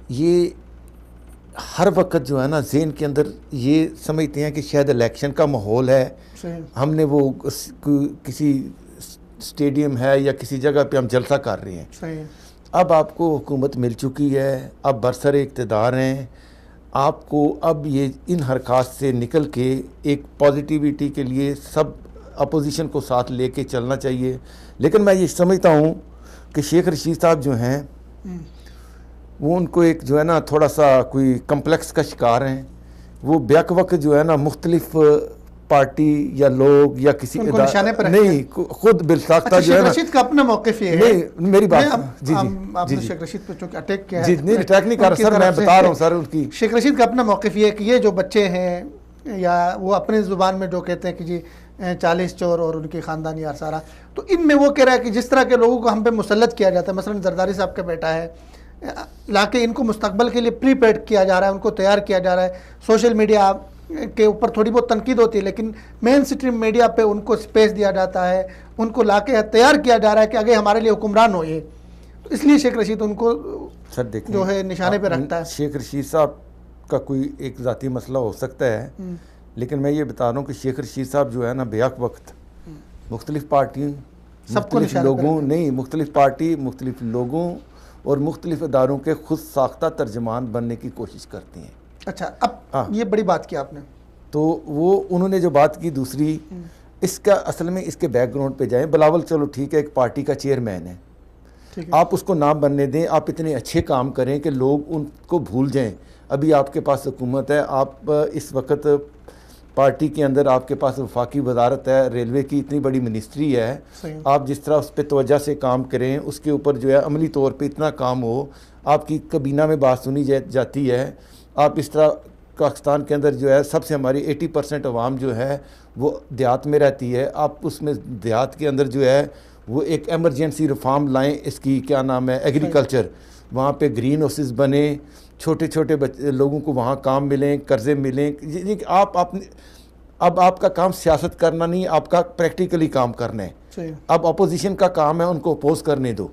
یہ ہر وقت جو ہے نا ذہن کے اندر یہ سمجھتے ہیں کہ شاید الیکشن کا ماحول ہے, ہم نے وہ کسی اسٹیڈیم ہے یا کسی جگہ پہ ہم جلسہ کر رہے ہیں. اب آپ کو حکومت مل چکی ہے, اب برسر اقتدار ہیں, آپ کو اب یہ ان حرکات سے نکل کے ایک پازیٹیویٹی کے لیے سب اپوزیشن کو ساتھ لے کے چلنا چاہیے. لیکن میں یہ سمجھتا ہوں کہ شیخ رشید صاحب جو ہیں وہ ان کو ایک جو ہے نا تھوڑا سا کوئی کمپلیکس کا شکار ہیں. وہ بیک وقت جو ہے نا مختلف پارٹی یا لوگ یا کسی نہیں خود بالساختہ جو ہے نا رشید کا اپنا موقف یہ ہے. نہیں میری بات جی آپ نے شیخ رشید پہ چونکہ اٹیک کیا ہے, جی نہیں اٹیک نہیں کر سر, میں بتا رہا ہوں سر. ان کی شیخ رشید کا اپنا موقف یہ ہے کہ یہ جو بچے ہیں یا وہ اپنی زبان میں جو کہتے ہیں کہ جی 40 چور اور ان کی خاندانی آثارہ, تو ان میں وہ کہہ رہا ہے کہ جس طرح کے لوگوں کو ہم پہ مسلط کیا جاتا ہے, مثلا زرداری صاحب کا بیٹا ہے, لا کے ان کو مستقبل کے لیے پری پیڈ کیا جا رہا ہے, ان کو تیار کیا جا رہا ہے. سوشل میڈیا کے اوپر تھوڑی بہت تنقید ہوتی ہے لیکن مین اسٹریم میڈیا پہ ان کو اسپیس دیا جاتا ہے, ان کو لا کے تیار کیا جا رہا ہے کہ آگے ہمارے لیے حکمران ہو یہ. تو اس لیے شیخ رشید ان کو سر دیکھیں جو ہے نشانے پہ رکھتا ہے. شیخ رشید صاحب کا کوئی ایک ذاتی مسئلہ ہو سکتا ہے, لیکن میں یہ بتا رہا ہوں کہ شیخ رشید صاحب جو ہے نا بیک وقت مختلف پارٹیوں مختلف لوگوں نہیں مختلف پارٹی مختلف لوگوں اور مختلف اداروں کے خود ساختہ ترجمان بننے کی کوشش کرتے ہیں. اچھا اب یہ بڑی بات کی آپ نے, تو وہ انہوں نے جو بات کی دوسری, اس کا اصل میں اس کے بیک گراؤنڈ پہ جائیں. بلاول چلو ٹھیک ہے ایک پارٹی کا چیئرمین ہے, آپ اس کو نام بننے دیں, آپ اتنے اچھے کام کریں کہ لوگ ان کو بھول جائیں. ابھی آپ کے پاس حکومت ہے, آپ اس وقت پارٹی کے اندر آپ کے پاس وفاقی وزارت ہے, ریلوے کی اتنی بڑی منسٹری ہے, آپ جس طرح اس پہ توجہ سے کام کریں, اس کے اوپر جو ہے عملی طور پہ اتنا کام ہو, آپ کی کابینہ میں بات سنی جاتی ہے. آپ اس طرح پاکستان کے اندر جو ہے سب سے ہماری 80% عوام جو ہے وہ دیہات میں رہتی ہے, آپ اس میں دیہات کے اندر جو ہے وہ ایک ایمرجنسی ریفارم لائیں, اس کی کیا نام ہے ایگریکلچر, وہاں پہ گرین ہاؤسز بنیں, چھوٹے چھوٹے لوگوں کو وہاں کام ملیں, قرضے ملیں. اب آپ کا کام سیاست کرنا نہیں, آپ کا پریکٹیکلی کام کرنا ہے. اب اپوزیشن کا کام ہے ان کو اپوز کرنے دو.